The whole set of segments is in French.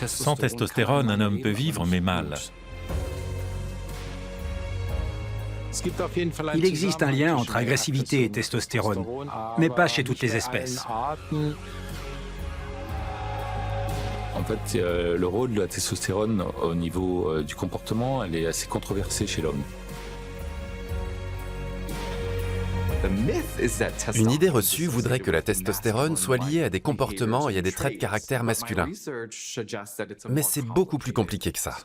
Sans testostérone, un homme peut vivre, mais mal. Il existe un lien entre agressivité et testostérone, mais pas chez toutes les espèces. En fait, le rôle de la testostérone au niveau du comportement, elle est assez controversée chez l'homme. Une idée reçue voudrait que la testostérone soit liée à des comportements et à des traits de caractère masculins. Mais c'est beaucoup plus compliqué que ça.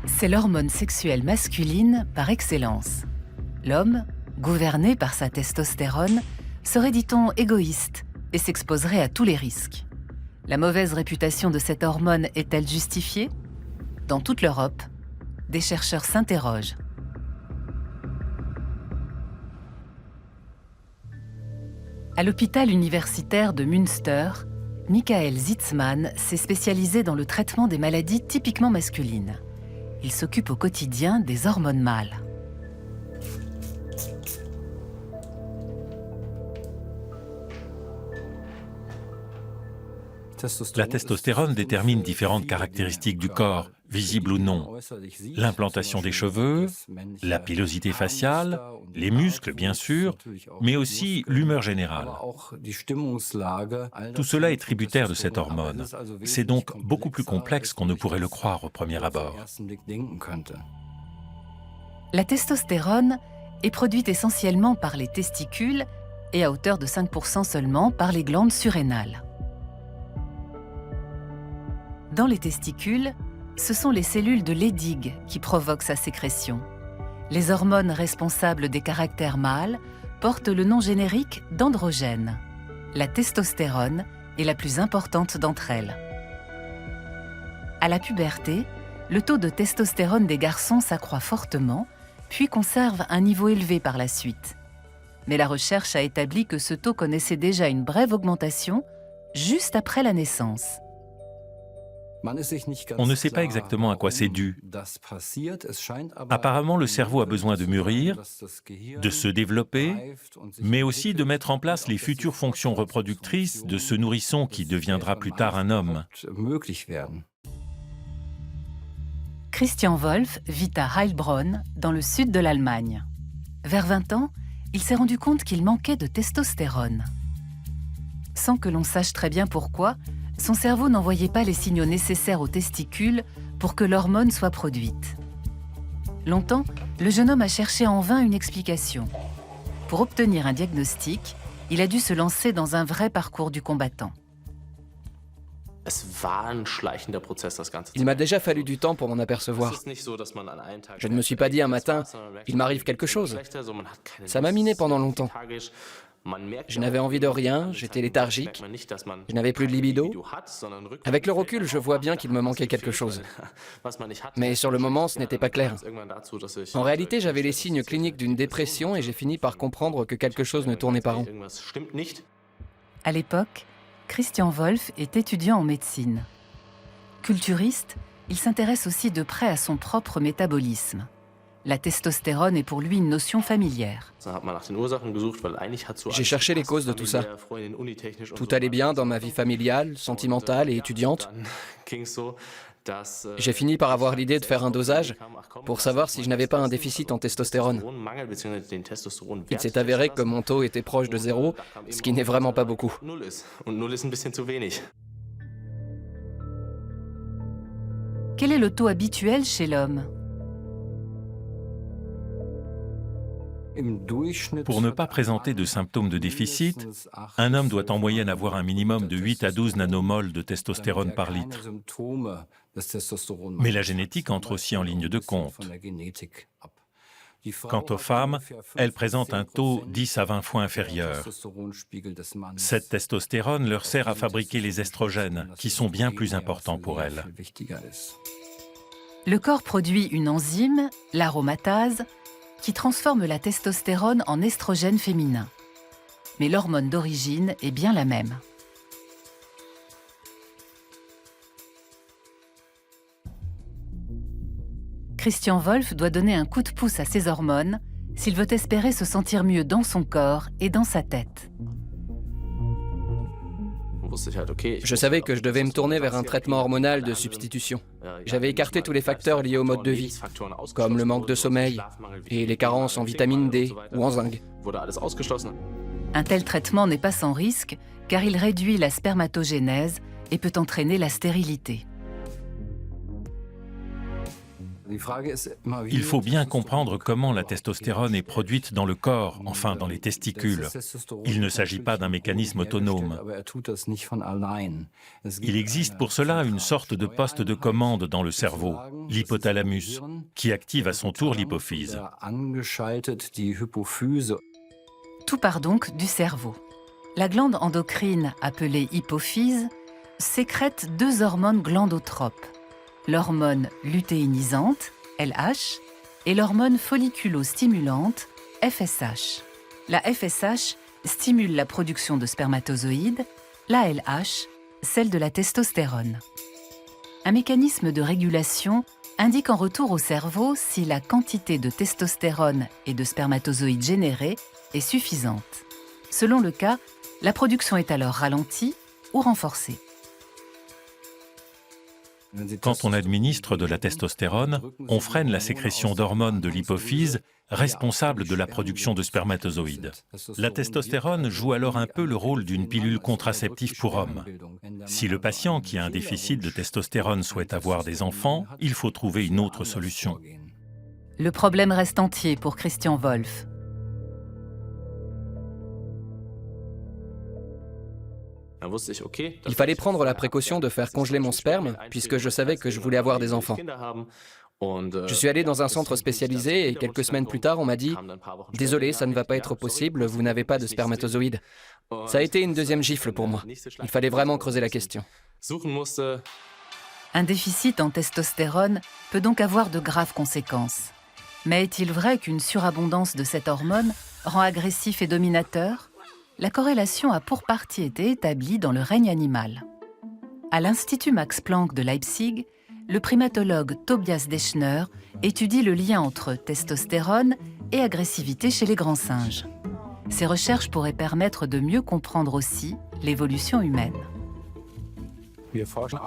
C'est l'hormone sexuelle masculine par excellence. L'homme, gouverné par sa testostérone, serait, dit-on, égoïste et s'exposerait à tous les risques. La mauvaise réputation de cette hormone est-elle justifiée? Dans toute l'Europe, des chercheurs s'interrogent. À l'hôpital universitaire de Münster, Michael Zitzmann s'est spécialisé dans le traitement des maladies typiquement masculines. Il s'occupe au quotidien des hormones mâles. La testostérone détermine différentes caractéristiques du corps, visibles ou non. L'implantation des cheveux, la pilosité faciale, les muscles bien sûr, mais aussi l'humeur générale. Tout cela est tributaire de cette hormone. C'est donc beaucoup plus complexe qu'on ne pourrait le croire au premier abord. La testostérone est produite essentiellement par les testicules et à hauteur de 5% seulement par les glandes surrénales. Dans les testicules, ce sont les cellules de Leydig qui provoquent sa sécrétion. Les hormones responsables des caractères mâles portent le nom générique d'androgènes. La testostérone est la plus importante d'entre elles. À la puberté, le taux de testostérone des garçons s'accroît fortement, puis conserve un niveau élevé par la suite. Mais la recherche a établi que ce taux connaissait déjà une brève augmentation juste après la naissance. On ne sait pas exactement à quoi c'est dû. Apparemment, le cerveau a besoin de mûrir, de se développer, mais aussi de mettre en place les futures fonctions reproductrices de ce nourrisson qui deviendra plus tard un homme. Christian Wolf vit à Heilbronn, dans le sud de l'Allemagne. Vers 20 ans, il s'est rendu compte qu'il manquait de testostérone. Sans que l'on sache très bien pourquoi, son cerveau n'envoyait pas les signaux nécessaires aux testicules pour que l'hormone soit produite. Longtemps, le jeune homme a cherché en vain une explication. Pour obtenir un diagnostic, il a dû se lancer dans un vrai parcours du combattant. Il m'a déjà fallu du temps pour m'en apercevoir. Je ne me suis pas dit un matin, il m'arrive quelque chose. Ça m'a miné pendant longtemps. Je n'avais envie de rien, j'étais léthargique, je n'avais plus de libido. Avec le recul, je vois bien qu'il me manquait quelque chose. Mais sur le moment, ce n'était pas clair. En réalité, j'avais les signes cliniques d'une dépression et j'ai fini par comprendre que quelque chose ne tournait pas rond. À l'époque, Christian Wolf est étudiant en médecine. Culturiste, il s'intéresse aussi de près à son propre métabolisme. La testostérone est pour lui une notion familière. J'ai cherché les causes de tout ça. Tout allait bien dans ma vie familiale, sentimentale et étudiante. J'ai fini par avoir l'idée de faire un dosage pour savoir si je n'avais pas un déficit en testostérone. Il s'est avéré que mon taux était proche de 0, ce qui n'est vraiment pas beaucoup. Quel est le taux habituel chez l'homme ? Pour ne pas présenter de symptômes de déficit, un homme doit en moyenne avoir un minimum de 8 à 12 nanomoles de testostérone par litre. Mais la génétique entre aussi en ligne de compte. Quant aux femmes, elles présentent un taux 10 à 20 fois inférieur. Cette testostérone leur sert à fabriquer les estrogènes, qui sont bien plus importants pour elles. Le corps produit une enzyme, l'aromatase, qui transforme la testostérone en estrogène féminin. mais l'hormone d'origine est bien la même. Christian Wolff doit donner un coup de pouce à ses hormones s'il veut espérer se sentir mieux dans son corps et dans sa tête. Je savais que je devais me tourner vers un traitement hormonal de substitution. J'avais écarté tous les facteurs liés au mode de vie, comme le manque de sommeil et les carences en vitamine D ou en zinc. Un tel traitement n'est pas sans risque car il réduit la spermatogénèse et peut entraîner la stérilité. Il faut bien comprendre comment la testostérone est produite dans le corps, enfin dans les testicules. Il ne s'agit pas d'un mécanisme autonome. Il existe pour cela une sorte de poste de commande dans le cerveau, l'hypothalamus, qui active à son tour l'hypophyse. Tout part donc du cerveau. La glande endocrine, appelée hypophyse, sécrète deux hormones glandotropes. L'hormone lutéinisante, LH, et l'hormone folliculostimulante, FSH. La FSH stimule la production de spermatozoïdes, la LH, celle de la testostérone. Un mécanisme de régulation indique en retour au cerveau si la quantité de testostérone et de spermatozoïdes générés est suffisante. Selon le cas, la production est alors ralentie ou renforcée. Quand on administre de la testostérone, on freine la sécrétion d'hormones de l'hypophyse responsable de la production de spermatozoïdes. La testostérone joue alors un peu le rôle d'une pilule contraceptive pour hommes. Si le patient qui a un déficit de testostérone souhaite avoir des enfants, il faut trouver une autre solution. Le problème reste entier pour Christian Wolff. Il fallait prendre la précaution de faire congeler mon sperme, puisque je savais que je voulais avoir des enfants. Je suis allé dans un centre spécialisé et quelques semaines plus tard, on m'a dit « Désolé, ça ne va pas être possible, vous n'avez pas de spermatozoïdes ». Ça a été une deuxième gifle pour moi. Il fallait vraiment creuser la question. Un déficit en testostérone peut donc avoir de graves conséquences. Mais est-il vrai qu'une surabondance de cette hormone rend agressif et dominateur ? La corrélation a pour partie été établie dans le règne animal. À l'Institut Max Planck de Leipzig, le primatologue Tobias Deschner étudie le lien entre testostérone et agressivité chez les grands singes. Ces recherches pourraient permettre de mieux comprendre aussi l'évolution humaine.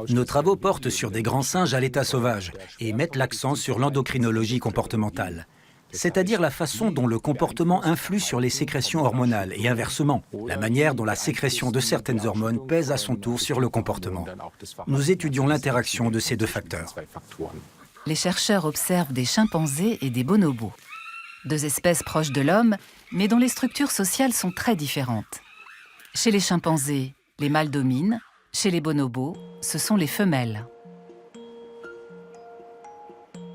Nos travaux portent sur des grands singes à l'état sauvage et mettent l'accent sur l'endocrinologie comportementale, c'est-à-dire la façon dont le comportement influe sur les sécrétions hormonales et inversement, la manière dont la sécrétion de certaines hormones pèse à son tour sur le comportement. Nous étudions l'interaction de ces deux facteurs. Les chercheurs observent des chimpanzés et des bonobos, deux espèces proches de l'homme, mais dont les structures sociales sont très différentes. Chez les chimpanzés, les mâles dominent, chez les bonobos, ce sont les femelles.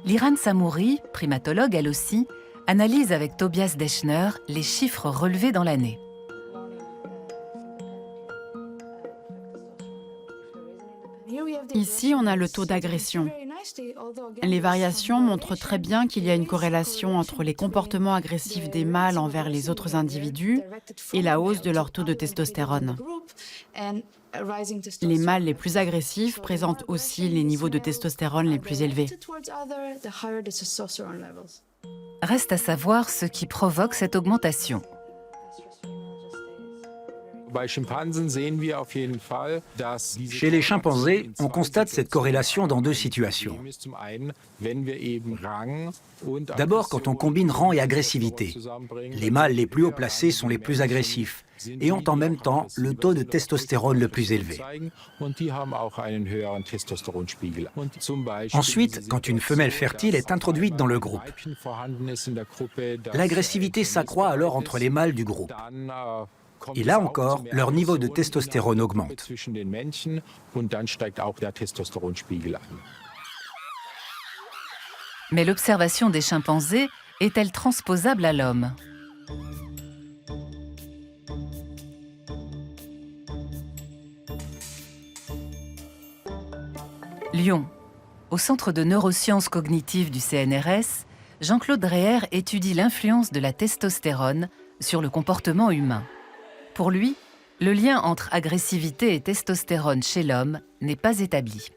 Liran Samouri, primatologue elle aussi, analyse avec Tobias Deschner les chiffres relevés dans l'année. Ici, on a le taux d'agression. Les variations montrent très bien qu'il y a une corrélation entre les comportements agressifs des mâles envers les autres individus et la hausse de leur taux de testostérone. Les mâles les plus agressifs présentent aussi les niveaux de testostérone les plus élevés. Reste à savoir ce qui provoque cette augmentation. Chez les chimpanzés, on constate cette corrélation dans deux situations. D'abord, quand on combine rang et agressivité. Les mâles les plus haut placés sont les plus agressifs et ont en même temps le taux de testostérone le plus élevé. Ensuite, quand une femelle fertile est introduite dans le groupe, l'agressivité s'accroît alors entre les mâles du groupe. Et là encore, leur niveau de testostérone augmente. Mais l'observation des chimpanzés est-elle transposable à l'homme ? Lyon. Au Centre de neurosciences cognitives du CNRS, Jean-Claude Dreher étudie l'influence de la testostérone sur le comportement humain. Pour lui, le lien entre agressivité et testostérone chez l'homme n'est pas établi.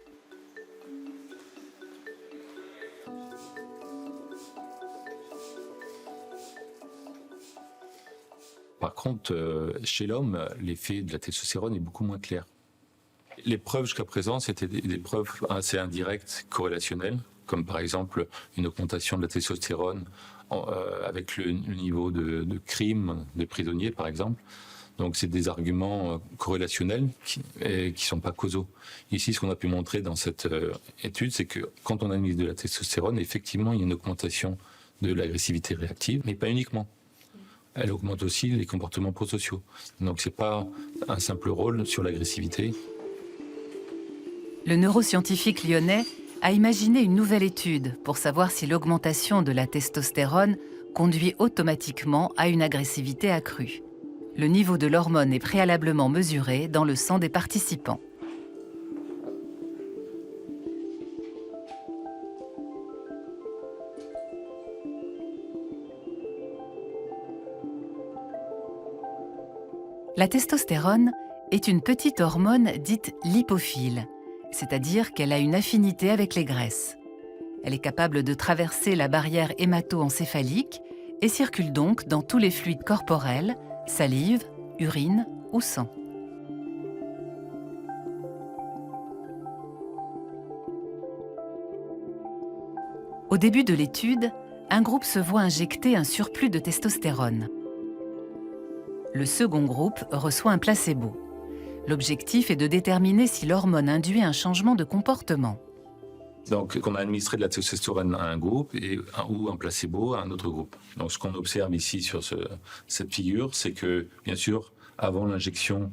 Par contre, chez l'homme, l'effet de la testostérone est beaucoup moins clair. Les preuves jusqu'à présent, c'était des preuves assez indirectes, corrélationnelles, comme par exemple une augmentation de la testostérone avec le niveau de crime des prisonniers, par exemple. Donc c'est des arguments corrélationnels qui ne sont pas causaux. Ici, ce qu'on a pu montrer dans cette étude, c'est que quand on analyse de la testostérone, effectivement, il y a une augmentation de l'agressivité réactive, mais pas uniquement. Elle augmente aussi les comportements prosociaux. Donc c'est pas un simple rôle sur l'agressivité. Le neuroscientifique lyonnais a imaginé une nouvelle étude pour savoir si l'augmentation de la testostérone conduit automatiquement à une agressivité accrue. Le niveau de l'hormone est préalablement mesuré dans le sang des participants. La testostérone est une petite hormone dite lipophile, c'est-à-dire qu'elle a une affinité avec les graisses. Elle est capable de traverser la barrière hémato-encéphalique et circule donc dans tous les fluides corporels, salive, urine ou sang. Au début de l'étude, un groupe se voit injecter un surplus de testostérone. Le second groupe reçoit un placebo. L'objectif est de déterminer si l'hormone induit un changement de comportement. Donc, on a administré de la testostérone à un groupe ou un placebo à un autre groupe. Donc, ce qu'on observe ici sur cette figure, c'est que, bien sûr, avant l'injection,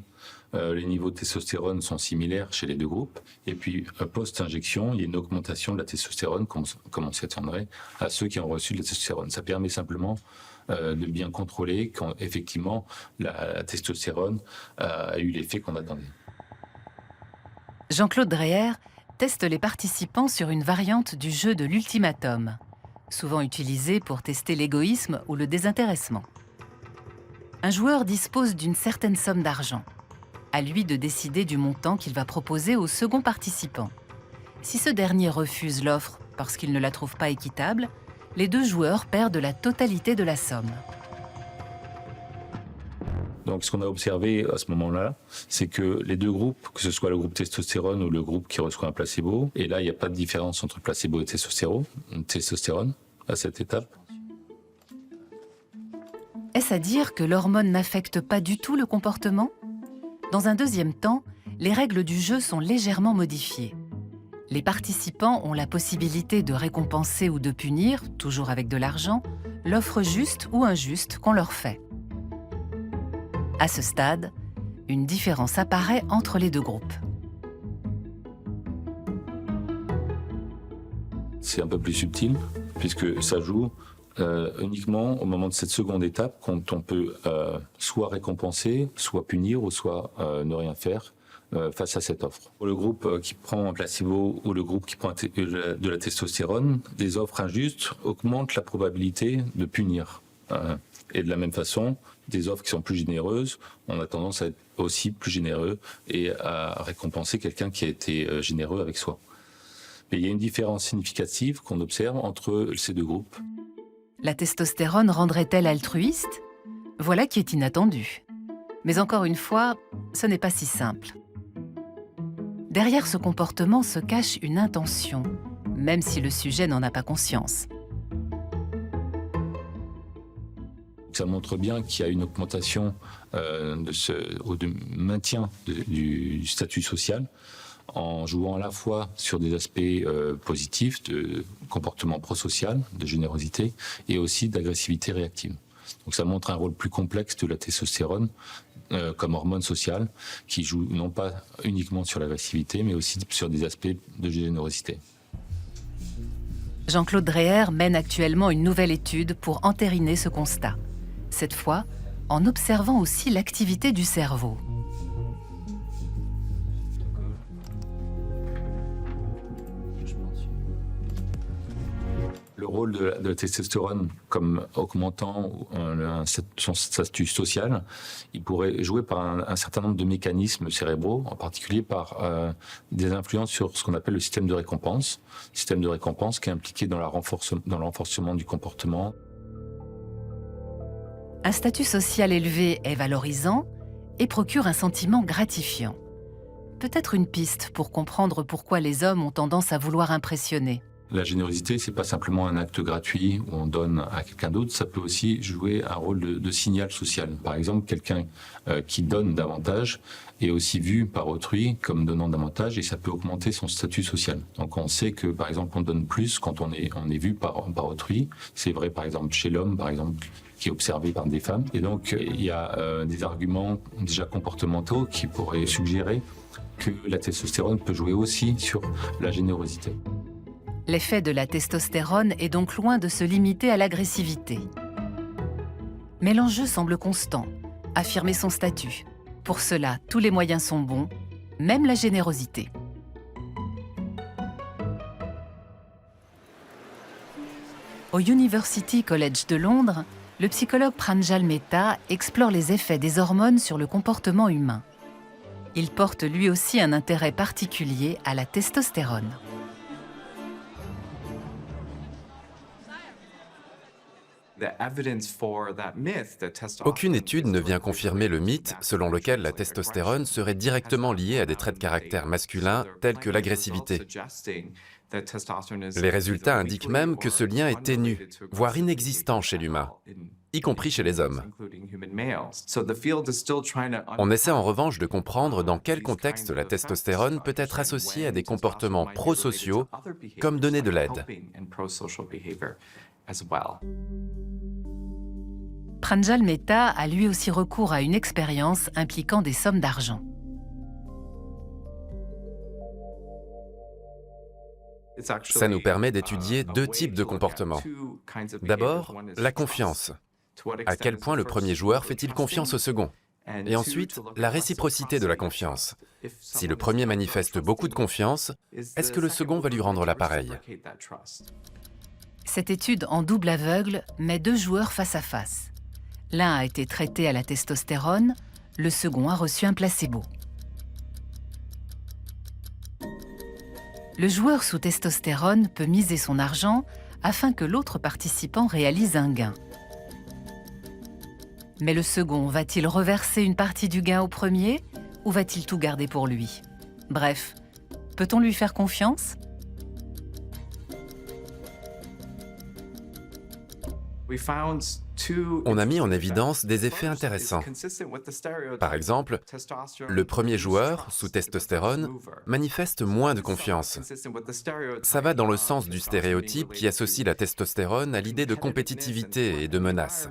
les niveaux de testostérone sont similaires chez les deux groupes. Et puis, post-injection, il y a une augmentation de la testostérone, comme on s'y attendrait, à ceux qui ont reçu de la testostérone. Ça permet simplement de bien contrôler quand, effectivement, la testostérone a eu l'effet qu'on attendait. Jean-Claude Dreher teste les participants sur une variante du jeu de l'ultimatum, souvent utilisé pour tester l'égoïsme ou le désintéressement. Un joueur dispose d'une certaine somme d'argent. À lui de décider du montant qu'il va proposer au second participant. Si ce dernier refuse l'offre parce qu'il ne la trouve pas équitable, les deux joueurs perdent la totalité de la somme. Donc, ce qu'on a observé à ce moment-là, c'est que les deux groupes, que ce soit le groupe testostérone ou le groupe qui reçoit un placebo, et là, il n'y a pas de différence entre placebo et testostérone à cette étape. Est-ce à dire que l'hormone n'affecte pas du tout le comportement ? Dans un deuxième temps, les règles du jeu sont légèrement modifiées. Les participants ont la possibilité de récompenser ou de punir, toujours avec de l'argent, l'offre juste ou injuste qu'on leur fait. À ce stade, une différence apparaît entre les deux groupes. C'est un peu plus subtil, puisque ça joue uniquement au moment de cette seconde étape, quand on peut soit récompenser, soit punir, ou soit ne rien faire face à cette offre. Pour le groupe qui prend un placebo ou le groupe qui prend de la testostérone, des offres injustes augmentent la probabilité de punir. Et de la même façon, des offres qui sont plus généreuses, on a tendance à être aussi plus généreux et à récompenser quelqu'un qui a été généreux avec soi. Mais il y a une différence significative qu'on observe entre ces deux groupes. La testostérone rendrait-elle altruiste ? Voilà qui est inattendu. Mais encore une fois, ce n'est pas si simple. Derrière ce comportement se cache une intention, même si le sujet n'en a pas conscience. Ça montre bien qu'il y a une augmentation du maintien du statut social en jouant à la fois sur des aspects positifs de comportement prosocial, de générosité, et aussi d'agressivité réactive. Donc ça montre un rôle plus complexe de la testostérone comme hormone sociale qui joue non pas uniquement sur l'agressivité, mais aussi sur des aspects de générosité. Jean-Claude Dreher mène actuellement une nouvelle étude pour entériner ce constat. Cette fois, en observant aussi l'activité du cerveau. Le rôle de la testostérone comme augmentant son statut social, il pourrait jouer par un certain nombre de mécanismes cérébraux, en particulier par des influences sur ce qu'on appelle le système de récompense qui est impliqué dans l'enforcement du comportement. Un statut social élevé est valorisant et procure un sentiment gratifiant. Peut-être une piste pour comprendre pourquoi les hommes ont tendance à vouloir impressionner. La générosité, c'est pas simplement un acte gratuit où on donne à quelqu'un d'autre, ça peut aussi jouer un rôle de signal social. Par exemple, quelqu'un qui donne davantage est aussi vu par autrui comme donnant davantage et ça peut augmenter son statut social. Donc on sait que, par exemple, on donne plus quand on est vu par autrui. C'est vrai, par exemple, chez l'homme, par exemple, qui est observé par des femmes. Et donc, il y a des arguments déjà comportementaux qui pourraient suggérer que la testostérone peut jouer aussi sur la générosité. L'effet de la testostérone est donc loin de se limiter à l'agressivité. Mais l'enjeu semble constant, affirmer son statut. Pour cela, tous les moyens sont bons, même la générosité. Au University College de Londres, le psychologue Pranjal Mehta explore les effets des hormones sur le comportement humain. Il porte lui aussi un intérêt particulier à la testostérone. Aucune étude ne vient confirmer le mythe selon lequel la testostérone serait directement liée à des traits de caractère masculins tels que l'agressivité. Les résultats indiquent même que ce lien est ténu, voire inexistant chez l'humain, y compris chez les hommes. On essaie en revanche de comprendre dans quel contexte la testostérone peut être associée à des comportements prosociaux, comme donner de l'aide. Pranjal Mehta a lui aussi recours à une expérience impliquant des sommes d'argent. Ça nous permet d'étudier deux types de comportements. D'abord, la confiance. À quel point le premier joueur fait-il confiance au second? Et ensuite, la réciprocité de la confiance. Si le premier manifeste beaucoup de confiance, est-ce que le second va lui rendre l'appareil? Cette étude en double aveugle met deux joueurs face à face. L'un a été traité à la testostérone, le second a reçu un placebo. Le joueur sous testostérone peut miser son argent afin que l'autre participant réalise un gain. Mais le second va-t-il reverser une partie du gain au premier ou va-t-il tout garder pour lui? Bref, peut-on lui faire confiance? On a mis en évidence des effets intéressants. Par exemple, le premier joueur, sous testostérone, manifeste moins de confiance. Ça va dans le sens du stéréotype qui associe la testostérone à l'idée de compétitivité et de menace.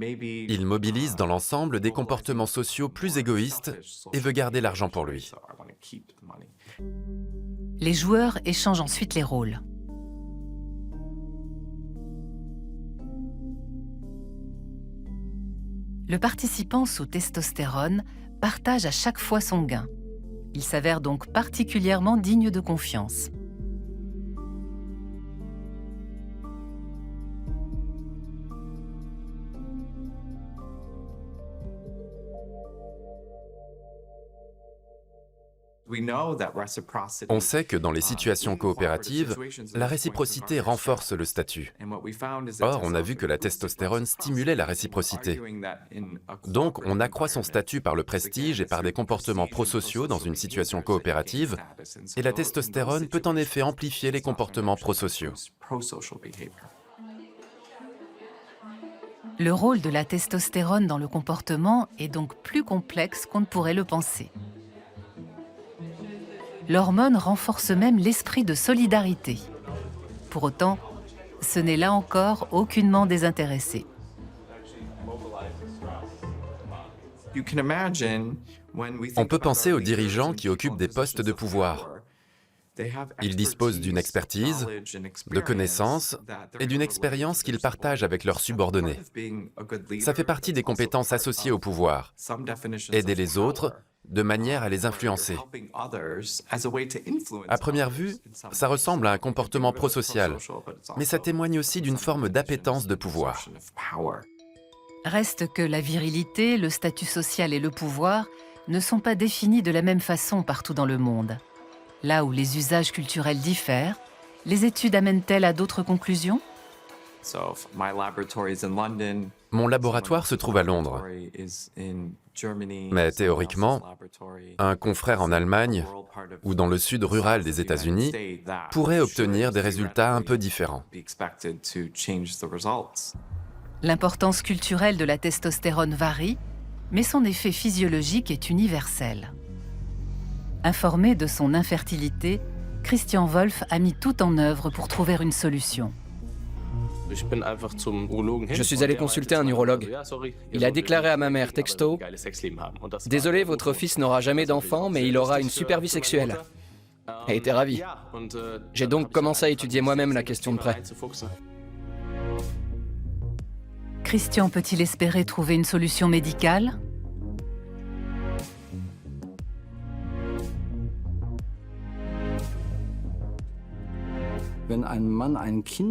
Il mobilise dans l'ensemble des comportements sociaux plus égoïstes et veut garder l'argent pour lui. Les joueurs échangent ensuite les rôles. Le participant sous testostérone partage à chaque fois son gain. Il s'avère donc particulièrement digne de confiance. On sait que dans les situations coopératives, la réciprocité renforce le statut. Or, on a vu que la testostérone stimulait la réciprocité. Donc, on accroît son statut par le prestige et par des comportements prosociaux dans une situation coopérative, et la testostérone peut en effet amplifier les comportements prosociaux. Le rôle de la testostérone dans le comportement est donc plus complexe qu'on ne pourrait le penser. L'hormone renforce même l'esprit de solidarité. Pour autant, ce n'est là encore aucunement désintéressé. On peut penser aux dirigeants qui occupent des postes de pouvoir. Ils disposent d'une expertise, de connaissances et d'une expérience qu'ils partagent avec leurs subordonnés. Ça fait partie des compétences associées au pouvoir. Aider les autres, de manière à les influencer. À première vue, ça ressemble à un comportement prosocial, mais ça témoigne aussi d'une forme d'appétence de pouvoir. Reste que la virilité, le statut social et le pouvoir ne sont pas définis de la même façon partout dans le monde. Là où les usages culturels diffèrent, les études amènent-elles à d'autres conclusions? Mon laboratoire se trouve à Londres, mais théoriquement, un confrère en Allemagne ou dans le sud rural des États-Unis pourrait obtenir des résultats un peu différents. L'importance culturelle de la testostérone varie, mais son effet physiologique est universel. Informé de son infertilité, Christian Wolf a mis tout en œuvre pour trouver une solution. Je suis allé consulter un urologue. Il a déclaré à ma mère texto « Désolé, votre fils n'aura jamais d'enfant, mais il aura une super vie sexuelle. » Elle était ravie. J'ai donc commencé à étudier moi-même la question de près. Christian peut-il espérer trouver une solution médicale?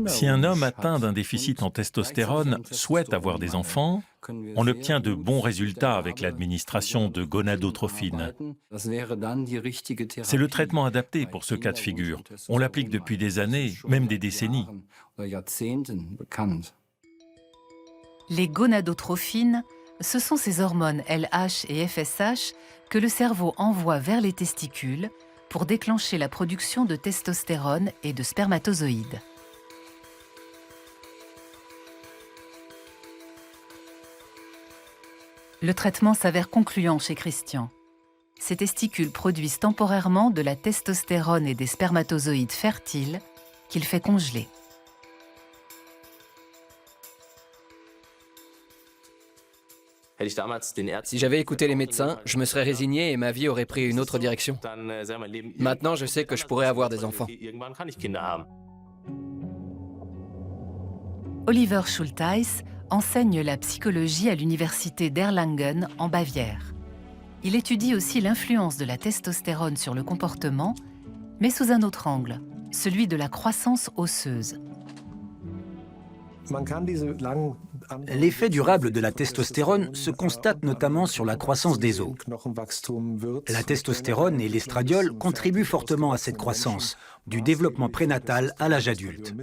Si un homme atteint d'un déficit en testostérone souhaite avoir des enfants, on obtient de bons résultats avec l'administration de gonadotrophine. C'est le traitement adapté pour ce cas de figure. On l'applique depuis des années, même des décennies. Les gonadotrophines, ce sont ces hormones LH et FSH que le cerveau envoie vers les testicules pour déclencher la production de testostérone et de spermatozoïdes. Le traitement s'avère concluant chez Christian. Ces testicules produisent temporairement de la testostérone et des spermatozoïdes fertiles qu'il fait congeler. Si j'avais écouté les médecins, je me serais résigné et ma vie aurait pris une autre direction. Maintenant, je sais que je pourrais avoir des enfants. Oliver Schultheis enseigne la psychologie à l'université d'Erlangen en Bavière. Il étudie aussi l'influence de la testostérone sur le comportement, mais sous un autre angle, celui de la croissance osseuse. L'effet durable de la testostérone se constate notamment sur la croissance des os. La testostérone et l'estradiol contribuent fortement à cette croissance, du développement prénatal à l'âge adulte.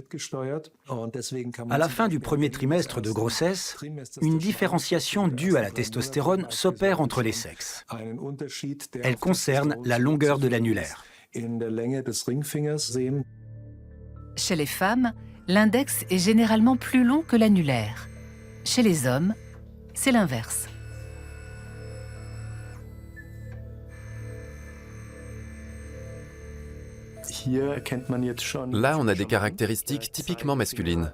À la fin du premier trimestre de grossesse, une différenciation due à la testostérone s'opère entre les sexes. Elle concerne la longueur de l'annulaire. Chez les femmes, l'index est généralement plus long que l'annulaire. Chez les hommes, c'est l'inverse. Là, on a des caractéristiques typiquement masculines.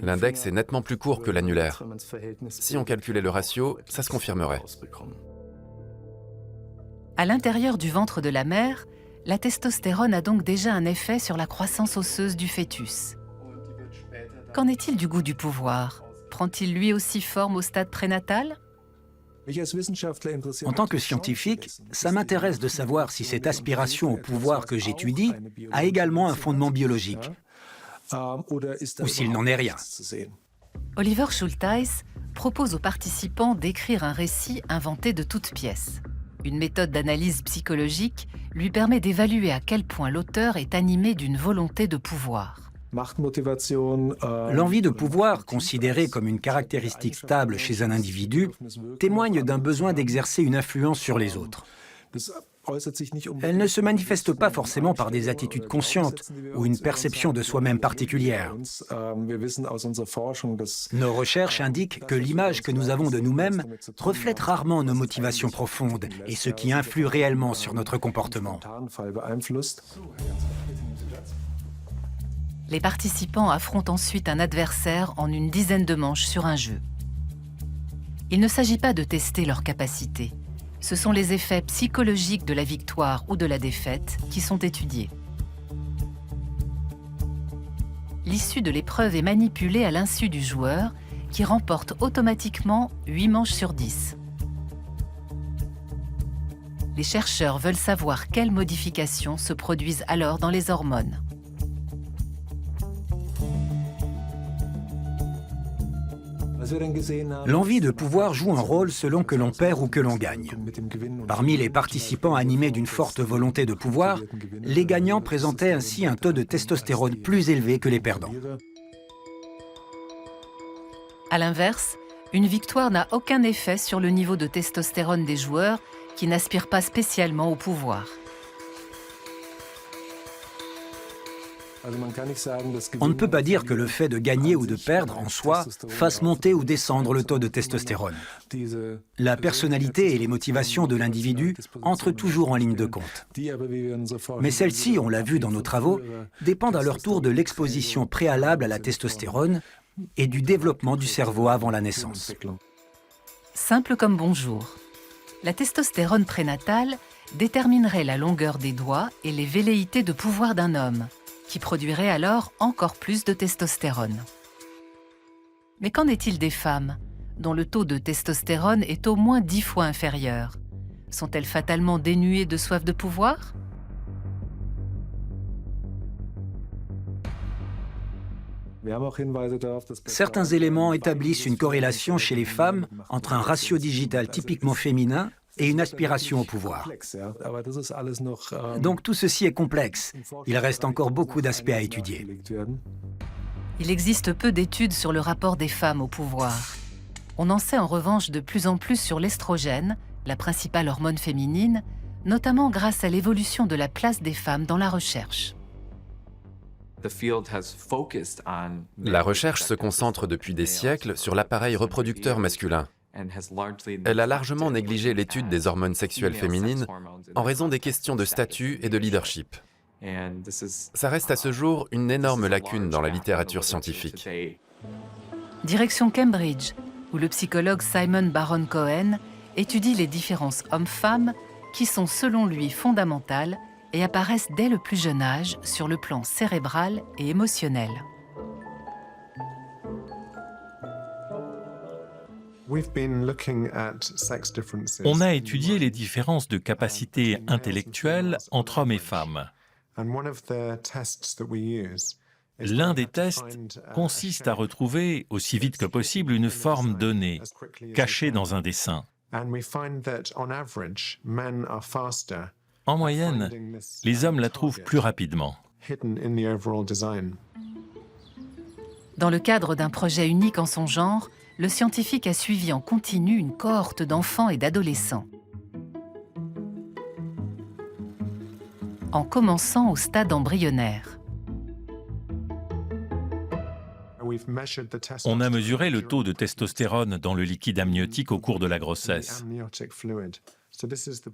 L'index est nettement plus court que l'annulaire. Si on calculait le ratio, ça se confirmerait. À l'intérieur du ventre de la mère, la testostérone a donc déjà un effet sur la croissance osseuse du fœtus. Qu'en est-il du goût du pouvoir? Prend-il lui aussi forme au stade prénatal? En tant que scientifique, ça m'intéresse de savoir si cette aspiration au pouvoir que j'étudie a également un fondement biologique, ou s'il n'en est rien. Oliver Schultheis propose aux participants d'écrire un récit inventé de toutes pièces. Une méthode d'analyse psychologique lui permet d'évaluer à quel point l'auteur est animé d'une volonté de pouvoir. L'envie de pouvoir, considérée comme une caractéristique stable chez un individu, témoigne d'un besoin d'exercer une influence sur les autres. Elle ne se manifeste pas forcément par des attitudes conscientes ou une perception de soi-même particulière. Nos recherches indiquent que l'image que nous avons de nous-mêmes reflète rarement nos motivations profondes et ce qui influe réellement sur notre comportement. Les participants affrontent ensuite un adversaire en une dizaine de manches sur un jeu. Il ne s'agit pas de tester leurs capacités. Ce sont les effets psychologiques de la victoire ou de la défaite qui sont étudiés. L'issue de l'épreuve est manipulée à l'insu du joueur qui remporte automatiquement 8 manches sur 10. Les chercheurs veulent savoir quelles modifications se produisent alors dans les hormones. L'envie de pouvoir joue un rôle selon que l'on perd ou que l'on gagne. Parmi les participants animés d'une forte volonté de pouvoir, les gagnants présentaient ainsi un taux de testostérone plus élevé que les perdants. À l'inverse, une victoire n'a aucun effet sur le niveau de testostérone des joueurs qui n'aspirent pas spécialement au pouvoir. On ne peut pas dire que le fait de gagner ou de perdre en soi fasse monter ou descendre le taux de testostérone. La personnalité et les motivations de l'individu entrent toujours en ligne de compte. Mais celles-ci, on l'a vu dans nos travaux, dépendent à leur tour de l'exposition préalable à la testostérone et du développement du cerveau avant la naissance. Simple comme bonjour. La testostérone prénatale déterminerait la longueur des doigts et les velléités de pouvoir d'un homme, qui produirait alors encore plus de testostérone. Mais qu'en est-il des femmes, dont le taux de testostérone est au moins 10 fois inférieur? Sont-elles fatalement dénuées de soif de pouvoir? Certains éléments établissent une corrélation chez les femmes entre un ratio digital typiquement féminin et une aspiration au pouvoir. Donc tout ceci est complexe. Il reste encore beaucoup d'aspects à étudier. Il existe peu d'études sur le rapport des femmes au pouvoir. On en sait en revanche de plus en plus sur l'estrogène, la principale hormone féminine, notamment grâce à l'évolution de la place des femmes dans la recherche. La recherche se concentre depuis des siècles sur l'appareil reproducteur masculin. Elle a largement négligé l'étude des hormones sexuelles féminines en raison des questions de statut et de leadership. Ça reste à ce jour une énorme lacune dans la littérature scientifique. Direction Cambridge, où le psychologue Simon Baron-Cohen étudie les différences hommes-femmes qui sont selon lui fondamentales et apparaissent dès le plus jeune âge sur le plan cérébral et émotionnel. On a étudié les différences de capacités intellectuelles entre hommes et femmes. L'un des tests consiste à retrouver aussi vite que possible une forme donnée, cachée dans un dessin. En moyenne, les hommes la trouvent plus rapidement. Dans le cadre d'un projet unique en son genre, le scientifique a suivi en continu une cohorte d'enfants et d'adolescents. En commençant au stade embryonnaire. On a mesuré le taux de testostérone dans le liquide amniotique au cours de la grossesse.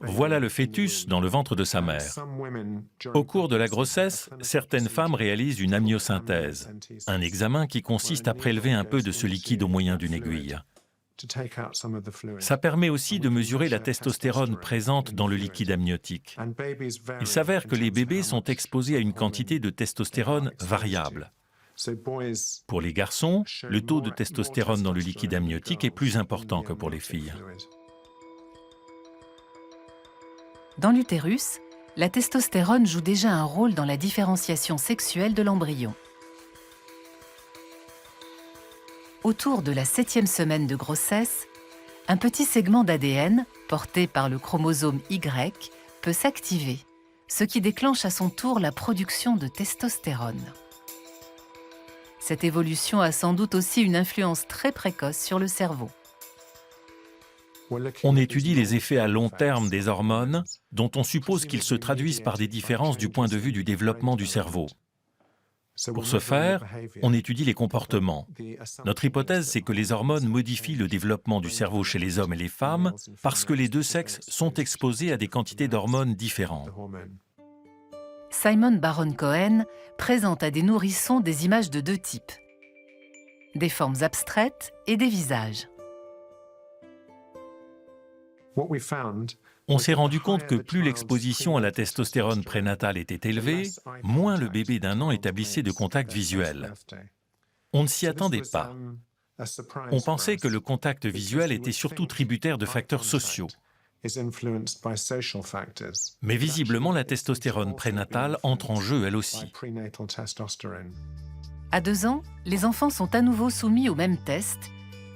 Voilà le fœtus dans le ventre de sa mère. Au cours de la grossesse, certaines femmes réalisent une amniosynthèse, un examen qui consiste à prélever un peu de ce liquide au moyen d'une aiguille. Ça permet aussi de mesurer la testostérone présente dans le liquide amniotique. Il s'avère que les bébés sont exposés à une quantité de testostérone variable. Pour les garçons, le taux de testostérone dans le liquide amniotique est plus important que pour les filles. Dans l'utérus, la testostérone joue déjà un rôle dans la différenciation sexuelle de l'embryon. Autour de la 7e semaine de grossesse, un petit segment d'ADN, porté par le chromosome Y, peut s'activer, ce qui déclenche à son tour la production de testostérone. Cette évolution a sans doute aussi une influence très précoce sur le cerveau. On étudie les effets à long terme des hormones, dont on suppose qu'ils se traduisent par des différences du point de vue du développement du cerveau. Pour ce faire, on étudie les comportements. Notre hypothèse, c'est que les hormones modifient le développement du cerveau chez les hommes et les femmes parce que les deux sexes sont exposés à des quantités d'hormones différentes. Simon Baron-Cohen présente à des nourrissons des images de deux types, des formes abstraites et des visages. On s'est rendu compte que plus l'exposition à la testostérone prénatale était élevée, moins le bébé d'1 an établissait de contact visuel. On ne s'y attendait pas. On pensait que le contact visuel était surtout tributaire de facteurs sociaux. Mais visiblement, la testostérone prénatale entre en jeu elle aussi. À 2 ans, les enfants sont à nouveau soumis au même test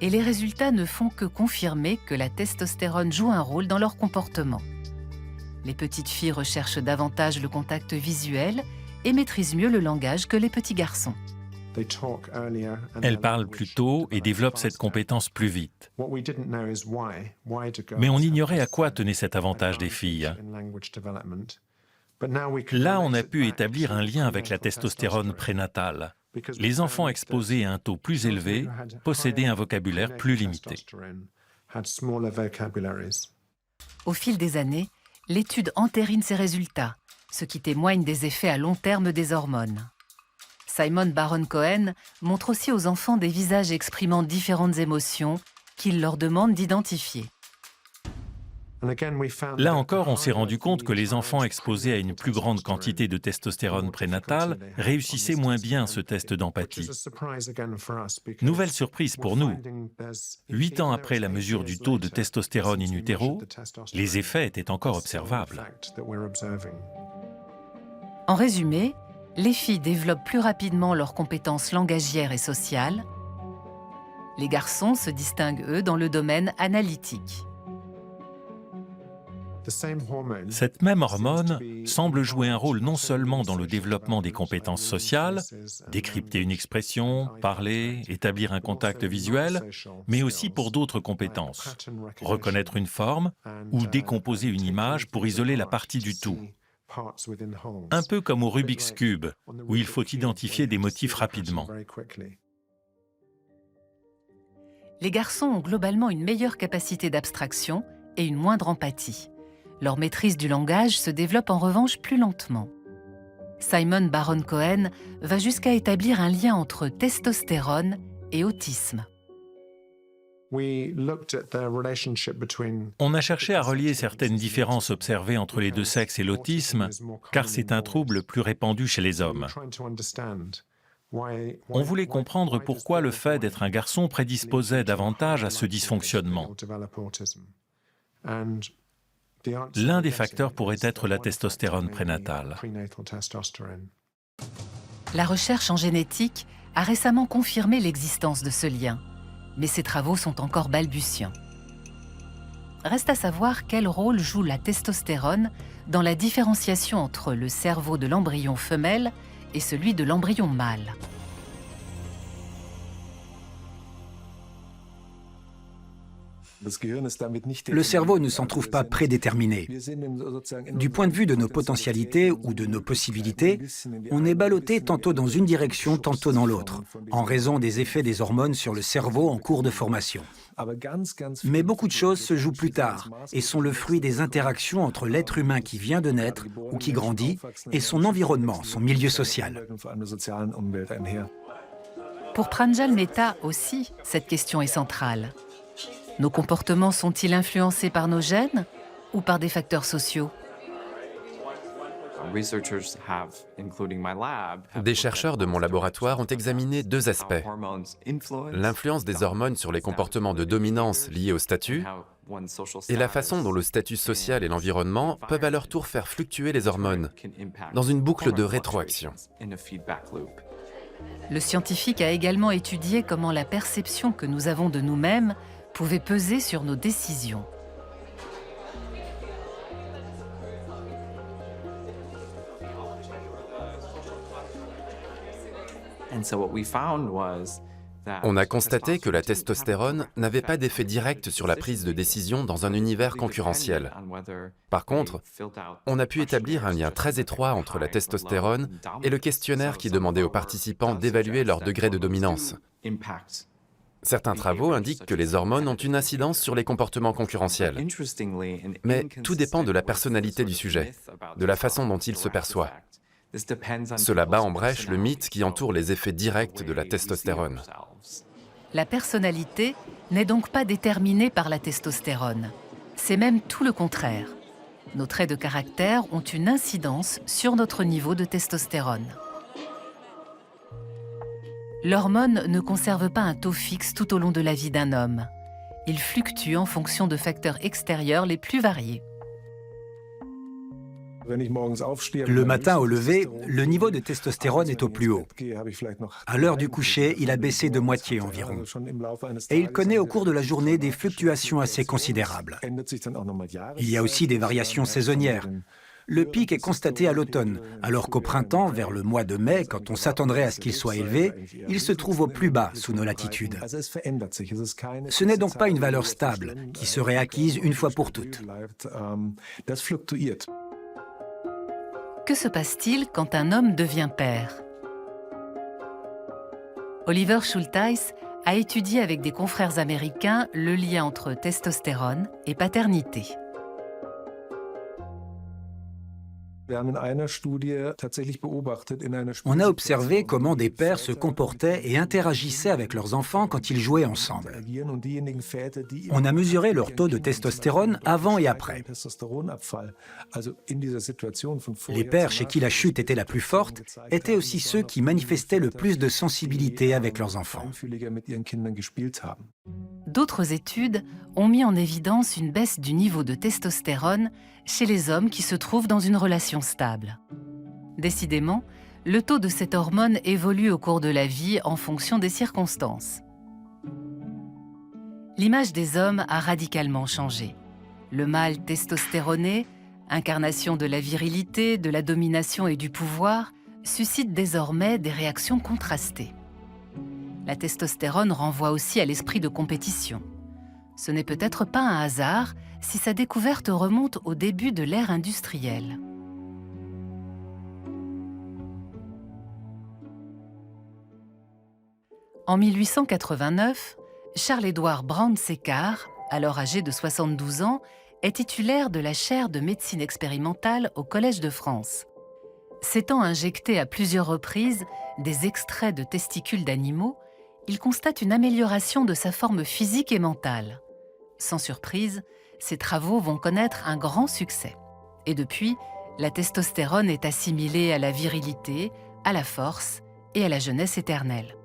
et les résultats ne font que confirmer que la testostérone joue un rôle dans leur comportement. Les petites filles recherchent davantage le contact visuel et maîtrisent mieux le langage que les petits garçons. Elles parlent plus tôt et développent cette compétence plus vite. Mais on ignorait à quoi tenait cet avantage des filles. Là, on a pu établir un lien avec la testostérone prénatale. Les enfants exposés à un taux plus élevé possédaient un vocabulaire plus limité. Au fil des années, l'étude entérine ces résultats, ce qui témoigne des effets à long terme des hormones. Simon Baron-Cohen montre aussi aux enfants des visages exprimant différentes émotions qu'il leur demande d'identifier. Là encore, on s'est rendu compte que les enfants exposés à une plus grande quantité de testostérone prénatale réussissaient moins bien ce test d'empathie. Nouvelle surprise pour nous. 8 ans après la mesure du taux de testostérone in utero, les effets étaient encore observables. En résumé, les filles développent plus rapidement leurs compétences langagières et sociales. Les garçons se distinguent, eux, dans le domaine analytique. Cette même hormone semble jouer un rôle non seulement dans le développement des compétences sociales, décrypter une expression, parler, établir un contact visuel, mais aussi pour d'autres compétences, reconnaître une forme ou décomposer une image pour isoler la partie du tout. Un peu comme au Rubik's Cube, où il faut identifier des motifs rapidement. Les garçons ont globalement une meilleure capacité d'abstraction et une moindre empathie. Leur maîtrise du langage se développe en revanche plus lentement. Simon Baron-Cohen va jusqu'à établir un lien entre testostérone et autisme. On a cherché à relier certaines différences observées entre les deux sexes et l'autisme, car c'est un trouble plus répandu chez les hommes. On voulait comprendre pourquoi le fait d'être un garçon prédisposait davantage à ce dysfonctionnement. L'un des facteurs pourrait être la testostérone prénatale. La recherche en génétique a récemment confirmé l'existence de ce lien, mais ces travaux sont encore balbutiants. Reste à savoir quel rôle joue la testostérone dans la différenciation entre le cerveau de l'embryon femelle et celui de l'embryon mâle. Le cerveau ne s'en trouve pas prédéterminé. Du point de vue de nos potentialités ou de nos possibilités, on est ballotté tantôt dans une direction, tantôt dans l'autre, en raison des effets des hormones sur le cerveau en cours de formation. Mais beaucoup de choses se jouent plus tard et sont le fruit des interactions entre l'être humain qui vient de naître ou qui grandit et son environnement, son milieu social. Pour Pranjal Mehta aussi, cette question est centrale. Nos comportements sont-ils influencés par nos gènes ou par des facteurs sociaux ? Des chercheurs de mon laboratoire ont examiné 2 aspects. L'influence des hormones sur les comportements de dominance liés au statut et la façon dont le statut social et l'environnement peuvent à leur tour faire fluctuer les hormones dans une boucle de rétroaction. Le scientifique a également étudié comment la perception que nous avons de nous-mêmes pouvait peser sur nos décisions. On a constaté que la testostérone n'avait pas d'effet direct sur la prise de décision dans un univers concurrentiel. Par contre, on a pu établir un lien très étroit entre la testostérone et le questionnaire qui demandait aux participants d'évaluer leur degré de dominance. Certains travaux indiquent que les hormones ont une incidence sur les comportements concurrentiels. Mais tout dépend de la personnalité du sujet, de la façon dont il se perçoit. Cela bat en brèche le mythe qui entoure les effets directs de la testostérone. La personnalité n'est donc pas déterminée par la testostérone. C'est même tout le contraire. Nos traits de caractère ont une incidence sur notre niveau de testostérone. L'hormone ne conserve pas un taux fixe tout au long de la vie d'un homme. Il fluctue en fonction de facteurs extérieurs les plus variés. Le matin au lever, le niveau de testostérone est au plus haut. À l'heure du coucher, il a baissé de moitié environ. Et il connaît au cours de la journée des fluctuations assez considérables. Il y a aussi des variations saisonnières. Le pic est constaté à l'automne, alors qu'au printemps, vers le mois de mai, quand on s'attendrait à ce qu'il soit élevé, il se trouve au plus bas sous nos latitudes. Ce n'est donc pas une valeur stable, qui serait acquise une fois pour toutes. Que se passe-t-il quand un homme devient père? Oliver Schultheis a étudié avec des confrères américains le lien entre testostérone et paternité. On a observé comment des pères se comportaient et interagissaient avec leurs enfants quand ils jouaient ensemble. On a mesuré leur taux de testostérone avant et après. Les pères chez qui la chute était la plus forte étaient aussi ceux qui manifestaient le plus de sensibilité avec leurs enfants. D'autres études ont mis en évidence une baisse du niveau de testostérone chez les hommes qui se trouvent dans une relation stable. Décidément, le taux de cette hormone évolue au cours de la vie en fonction des circonstances. L'image des hommes a radicalement changé. Le mâle testostéroné, incarnation de la virilité, de la domination et du pouvoir, suscite désormais des réactions contrastées. La testostérone renvoie aussi à l'esprit de compétition. Ce n'est peut-être pas un hasard si sa découverte remonte au début de l'ère industrielle. En 1889, Charles-Édouard Brown-Séquard, alors âgé de 72 ans, est titulaire de la chaire de médecine expérimentale au Collège de France. S'étant injecté à plusieurs reprises des extraits de testicules d'animaux, il constate une amélioration de sa forme physique et mentale. Sans surprise, ses travaux vont connaître un grand succès. Et depuis, la testostérone est assimilée à la virilité, à la force et à la jeunesse éternelle.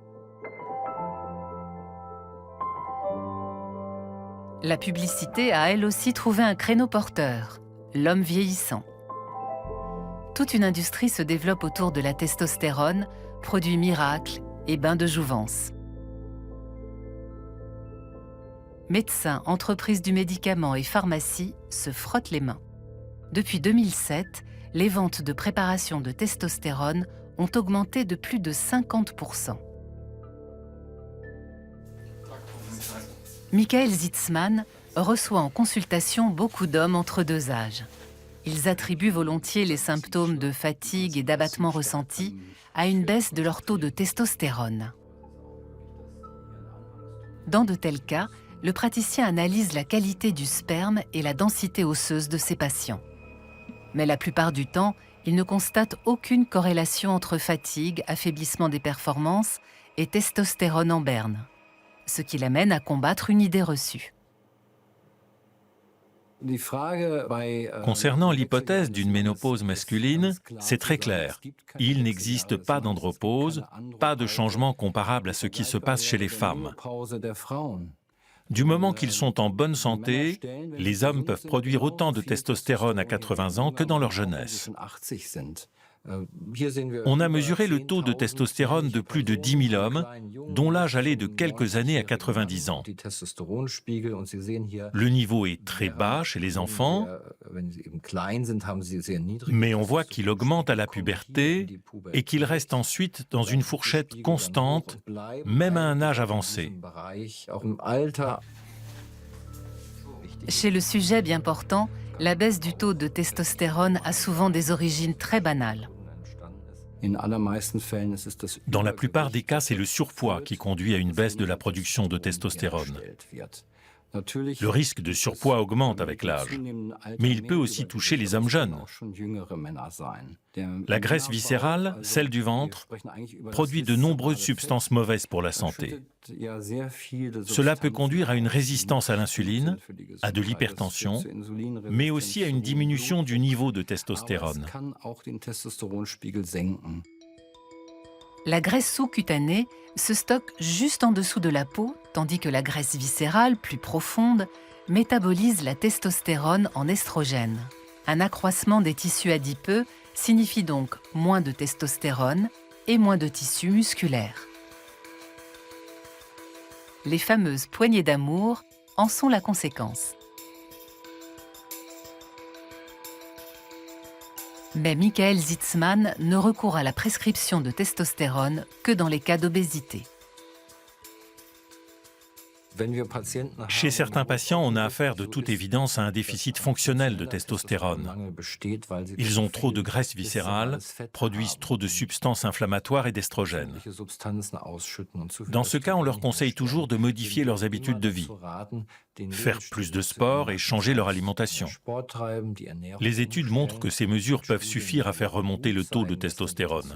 La publicité a elle aussi trouvé un créneau porteur, l'homme vieillissant. Toute une industrie se développe autour de la testostérone, produits miracles et bains de jouvence. Médecins, entreprises du médicament et pharmacies se frottent les mains. Depuis 2007, les ventes de préparations de testostérone ont augmenté de plus de 50%. Michael Zitzman reçoit en consultation beaucoup d'hommes entre deux âges. Ils attribuent volontiers les symptômes de fatigue et d'abattement ressentis à une baisse de leur taux de testostérone. Dans de tels cas, le praticien analyse la qualité du sperme et la densité osseuse de ses patients. Mais la plupart du temps, il ne constate aucune corrélation entre fatigue, affaiblissement des performances et testostérone en berne, ce qui l'amène à combattre une idée reçue. Concernant l'hypothèse d'une ménopause masculine, c'est très clair. Il n'existe pas d'andropause, pas de changement comparable à ce qui se passe chez les femmes. Du moment qu'ils sont en bonne santé, les hommes peuvent produire autant de testostérone à 80 ans que dans leur jeunesse. On a mesuré le taux de testostérone de plus de 10 000 hommes, dont l'âge allait de quelques années à 90 ans. Le niveau est très bas chez les enfants, mais on voit qu'il augmente à la puberté et qu'il reste ensuite dans une fourchette constante, même à un âge avancé. Chez le sujet bien portant, la baisse du taux de testostérone a souvent des origines très banales. Dans la plupart des cas, c'est le surpoids qui conduit à une baisse de la production de testostérone. Le risque de surpoids augmente avec l'âge, mais il peut aussi toucher les hommes jeunes. La graisse viscérale, celle du ventre, produit de nombreuses substances mauvaises pour la santé. Cela peut conduire à une résistance à l'insuline, à de l'hypertension, mais aussi à une diminution du niveau de testostérone. La graisse sous-cutanée se stocke juste en dessous de la peau tandis que la graisse viscérale, plus profonde, métabolise la testostérone en estrogène. Un accroissement des tissus adipeux signifie donc moins de testostérone et moins de tissus musculaires. Les fameuses poignées d'amour en sont la conséquence. Mais Michael Zitzman ne recourt à la prescription de testostérone que dans les cas d'obésité. Chez certains patients, on a affaire de toute évidence à un déficit fonctionnel de testostérone. Ils ont trop de graisse viscérale, produisent trop de substances inflammatoires et d'estrogènes. Dans ce cas, on leur conseille toujours de modifier leurs habitudes de vie, faire plus de sport et changer leur alimentation. Les études montrent que ces mesures peuvent suffire à faire remonter le taux de testostérone.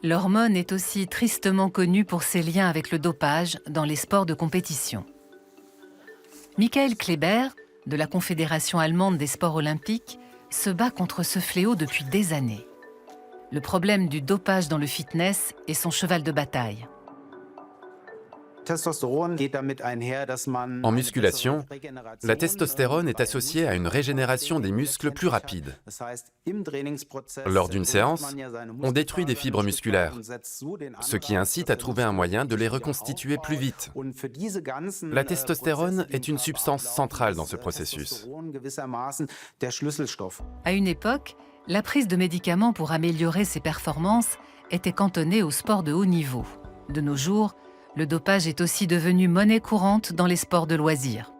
L'hormone est aussi tristement connue pour ses liens avec le dopage dans les sports de compétition. Michael Kleber, de la Confédération allemande des sports olympiques, se bat contre ce fléau depuis des années. Le problème du dopage dans le fitness est son cheval de bataille. En musculation, la testostérone est associée à une régénération des muscles plus rapide. Lors d'une séance, on détruit des fibres musculaires, ce qui incite à trouver un moyen de les reconstituer plus vite. La testostérone est une substance centrale dans ce processus. À une époque, la prise de médicaments pour améliorer ses performances était cantonnée au sport de haut niveau. De nos jours, le dopage est aussi devenu monnaie courante dans les sports de loisirs.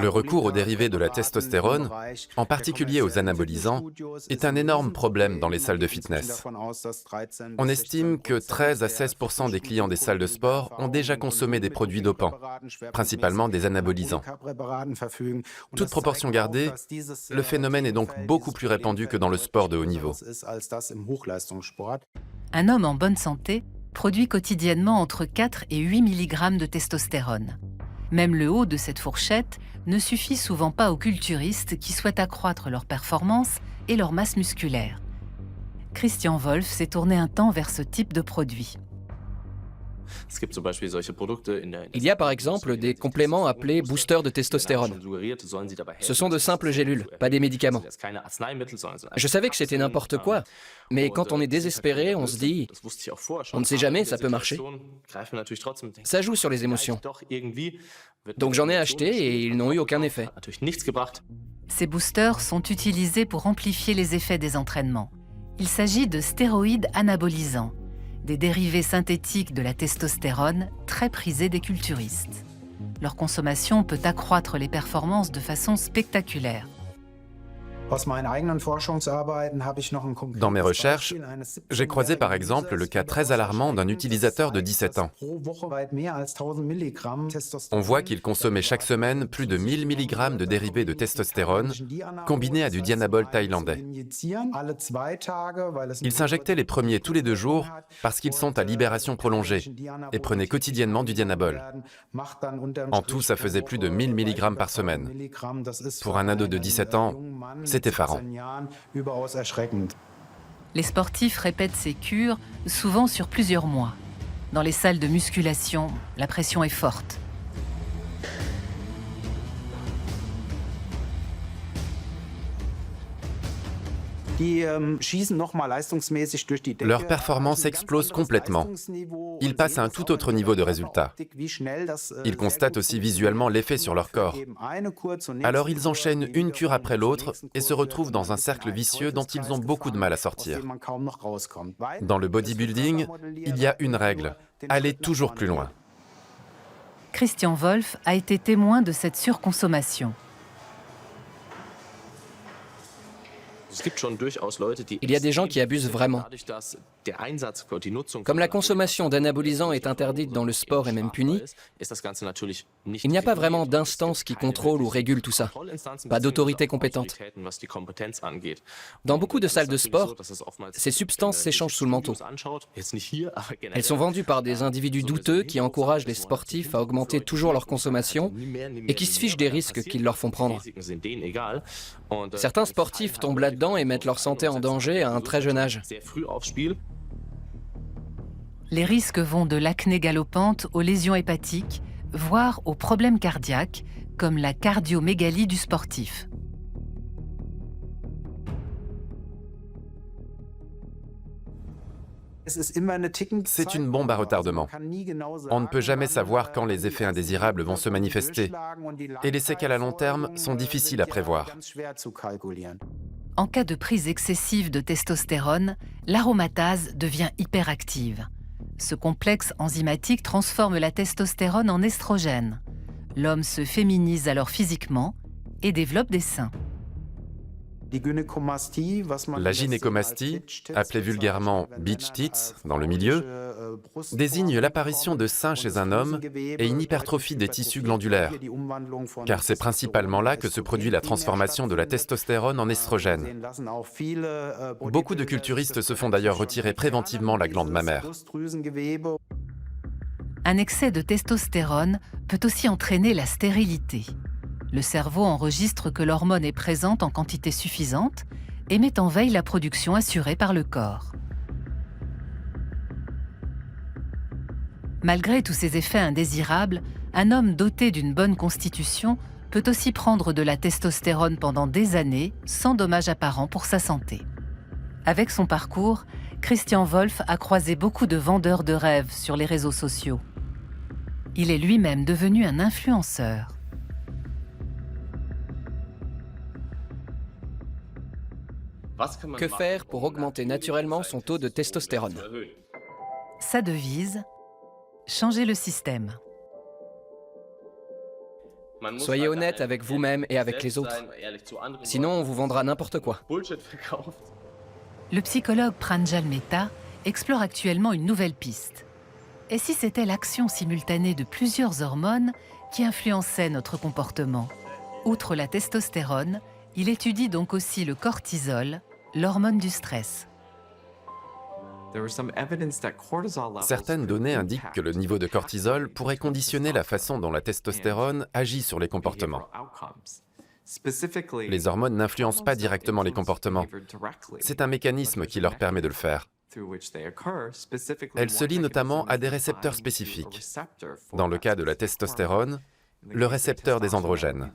Le recours aux dérivés de la testostérone, en particulier aux anabolisants, est un énorme problème dans les salles de fitness. On estime que 13 à 16% des clients des salles de sport ont déjà consommé des produits dopants, principalement des anabolisants. Toute proportion gardée, le phénomène est donc beaucoup plus répandu que dans le sport de haut niveau. Un homme en bonne santé produit quotidiennement entre 4 et 8 mg de testostérone. Même le haut de cette fourchette ne suffit souvent pas aux culturistes qui souhaitent accroître leur performance et leur masse musculaire. Christian Wolf s'est tourné un temps vers ce type de produit. Il y a par exemple des compléments appelés boosters de testostérone. Ce sont de simples gélules, pas des médicaments. Je savais que c'était n'importe quoi, mais quand on est désespéré, on se dit « on ne sait jamais, ça peut marcher ». Ça joue sur les émotions. Donc j'en ai acheté et ils n'ont eu aucun effet. Ces boosters sont utilisés pour amplifier les effets des entraînements. Il s'agit de stéroïdes anabolisants, des dérivés synthétiques de la testostérone très prisés des culturistes. Leur consommation peut accroître les performances de façon spectaculaire. Dans mes recherches, j'ai croisé par exemple le cas très alarmant d'un utilisateur de 17 ans. On voit qu'il consommait chaque semaine plus de 1000 mg de dérivés de testostérone combinés à du Dianabol thaïlandais. Il s'injectait les premiers tous les 2 jours parce qu'ils sont à libération prolongée et prenait quotidiennement du Dianabol. En tout, ça faisait plus de 1000 mg par semaine. Pour un ado de 17 ans, c'est effarant. Les sportifs répètent ces cures souvent sur plusieurs mois. Dans les salles de musculation, la pression est forte. Leur performance explose complètement. Ils passent à un tout autre niveau de résultat. Ils constatent aussi visuellement l'effet sur leur corps. Alors ils enchaînent une cure après l'autre et se retrouvent dans un cercle vicieux dont ils ont beaucoup de mal à sortir. Dans le bodybuilding, il y a une règle, aller toujours plus loin. Christian Wolf a été témoin de cette surconsommation. Il y a des gens qui abusent vraiment. Comme la consommation d'anabolisants est interdite dans le sport et même punie, il n'y a pas vraiment d'instance qui contrôle ou régule tout ça. Pas d'autorité compétente. Dans beaucoup de salles de sport, ces substances s'échangent sous le manteau. Elles sont vendues par des individus douteux qui encouragent les sportifs à augmenter toujours leur consommation et qui se fichent des risques qu'ils leur font prendre. Certains sportifs tombent là-dedans et mettent leur santé en danger à un très jeune âge. Les risques vont de l'acné galopante aux lésions hépatiques, voire aux problèmes cardiaques, comme la cardiomégalie du sportif. C'est une bombe à retardement. On ne peut jamais savoir quand les effets indésirables vont se manifester, et les séquelles à long terme sont difficiles à prévoir. En cas de prise excessive de testostérone, l'aromatase devient hyperactive. Ce complexe enzymatique transforme la testostérone en estrogène. L'homme se féminise alors physiquement et développe des seins. La gynécomastie, appelée vulgairement beach tits dans le milieu, désigne l'apparition de seins chez un homme et une hypertrophie des tissus glandulaires, car c'est principalement là que se produit la transformation de la testostérone en estrogène. Beaucoup de culturistes se font d'ailleurs retirer préventivement la glande mammaire. Un excès de testostérone peut aussi entraîner la stérilité. Le cerveau enregistre que l'hormone est présente en quantité suffisante et met en veille la production assurée par le corps. Malgré tous ces effets indésirables, un homme doté d'une bonne constitution peut aussi prendre de la testostérone pendant des années sans dommage apparent pour sa santé. Avec son parcours, Christian Wolf a croisé beaucoup de vendeurs de rêves sur les réseaux sociaux. Il est lui-même devenu un influenceur. Que faire pour augmenter naturellement son taux de testostérone? Sa devise, changer le système. Soyez honnête avec vous-même et avec les autres. Sinon, on vous vendra n'importe quoi. Le psychologue Pranjal Mehta explore actuellement une nouvelle piste. Et si c'était l'action simultanée de plusieurs hormones qui influençaient notre comportement? Outre la testostérone, il étudie donc aussi le cortisol, l'hormone du stress. Certaines données indiquent que le niveau de cortisol pourrait conditionner la façon dont la testostérone agit sur les comportements. Les hormones n'influencent pas directement les comportements. C'est un mécanisme qui leur permet de le faire. Elles se lient notamment à des récepteurs spécifiques. Dans le cas de la testostérone, le récepteur des androgènes.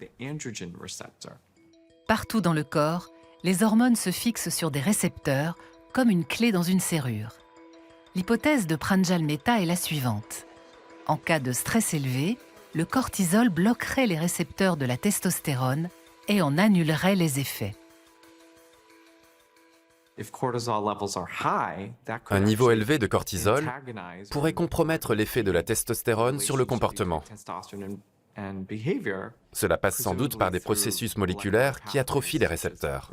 Partout dans le corps, les hormones se fixent sur des récepteurs, comme une clé dans une serrure. L'hypothèse de Pranjal Mehta est la suivante. En cas de stress élevé, le cortisol bloquerait les récepteurs de la testostérone et en annulerait les effets. Un niveau élevé de cortisol pourrait compromettre l'effet de la testostérone sur le comportement. Cela passe sans doute par des processus moléculaires qui atrophient les récepteurs.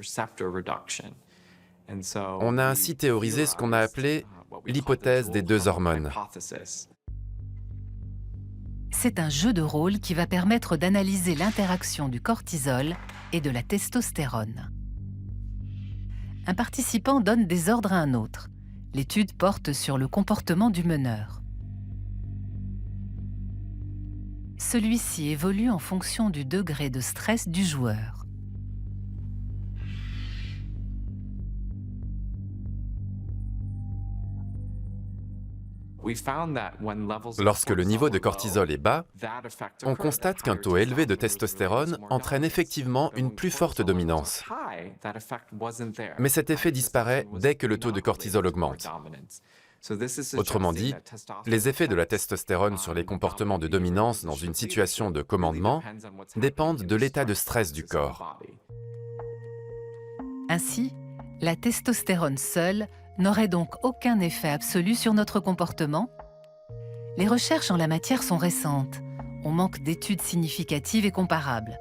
On a ainsi théorisé ce qu'on a appelé l'hypothèse des deux hormones. C'est un jeu de rôle qui va permettre d'analyser l'interaction du cortisol et de la testostérone. Un participant donne des ordres à un autre. L'étude porte sur le comportement du meneur. Celui-ci évolue en fonction du degré de stress du joueur. Lorsque le niveau de cortisol est bas, on constate qu'un taux élevé de testostérone entraîne effectivement une plus forte dominance. Mais cet effet disparaît dès que le taux de cortisol augmente. Autrement dit, les effets de la testostérone sur les comportements de dominance dans une situation de commandement dépendent de l'état de stress du corps. Ainsi, la testostérone seule n'aurait donc aucun effet absolu sur notre comportement? Les recherches en la matière sont récentes. On manque d'études significatives et comparables.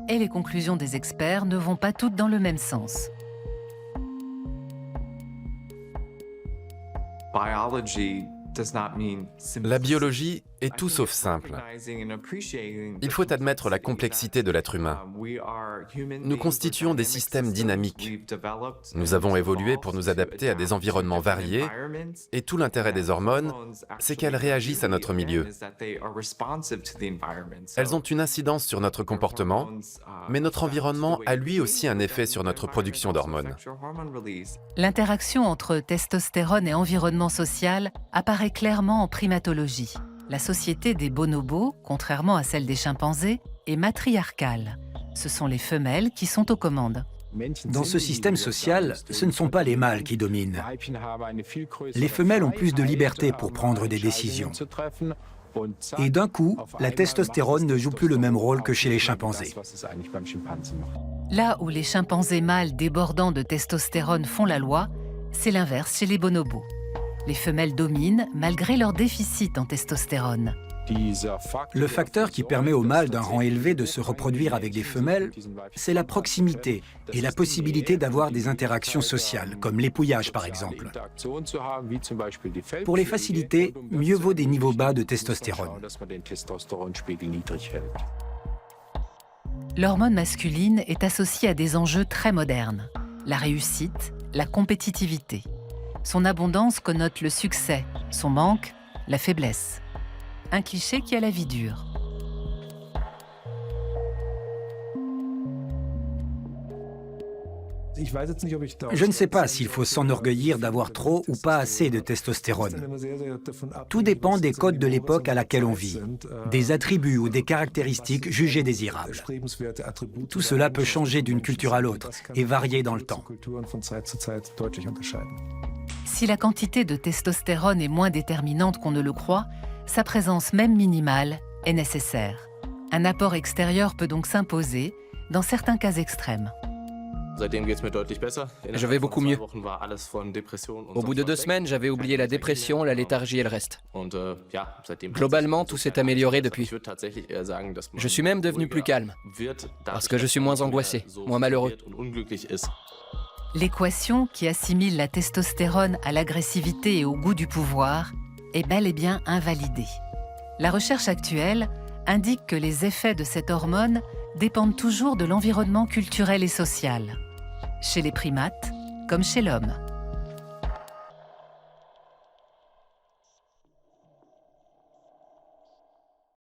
Et les conclusions des experts ne vont pas toutes dans le même sens. La biologie est tout sauf simple. Il faut admettre la complexité de l'être humain. Nous constituons des systèmes dynamiques. Nous avons évolué pour nous adapter à des environnements variés, et tout l'intérêt des hormones, c'est qu'elles réagissent à notre milieu. Elles ont une incidence sur notre comportement, mais notre environnement a lui aussi un effet sur notre production d'hormones. L'interaction entre testostérone et environnement social apparaît clairement en primatologie. La société des bonobos, contrairement à celle des chimpanzés, est matriarcale. Ce sont les femelles qui sont aux commandes. Dans ce système social, ce ne sont pas les mâles qui dominent. Les femelles ont plus de liberté pour prendre des décisions. Et d'un coup, la testostérone ne joue plus le même rôle que chez les chimpanzés. Là où les chimpanzés mâles débordants de testostérone font la loi, c'est l'inverse chez les bonobos. Les femelles dominent malgré leur déficit en testostérone. Le facteur qui permet aux mâles d'un rang élevé de se reproduire avec des femelles, c'est la proximité et la possibilité d'avoir des interactions sociales, comme l'épouillage par exemple. Pour les faciliter, mieux vaut des niveaux bas de testostérone. L'hormone masculine est associée à des enjeux très modernes. La réussite, la compétitivité. Son abondance connote le succès, son manque, la faiblesse. Un cliché qui a la vie dure. Je ne sais pas s'il faut s'enorgueillir d'avoir trop ou pas assez de testostérone. Tout dépend des codes de l'époque à laquelle on vit, des attributs ou des caractéristiques jugées désirables. Tout cela peut changer d'une culture à l'autre et varier dans le temps. Si la quantité de testostérone est moins déterminante qu'on ne le croit, sa présence même minimale est nécessaire. Un apport extérieur peut donc s'imposer dans certains cas extrêmes. Je vais beaucoup mieux. Au bout de 2 semaines, j'avais oublié la dépression, la léthargie et le reste. Globalement, tout s'est amélioré depuis. Je suis même devenu plus calme, parce que je suis moins angoissé, moins malheureux. L'équation qui assimile la testostérone à l'agressivité et au goût du pouvoir est bel et bien invalidée. La recherche actuelle indique que les effets de cette hormone dépendent toujours de l'environnement culturel et social, chez les primates comme chez l'homme.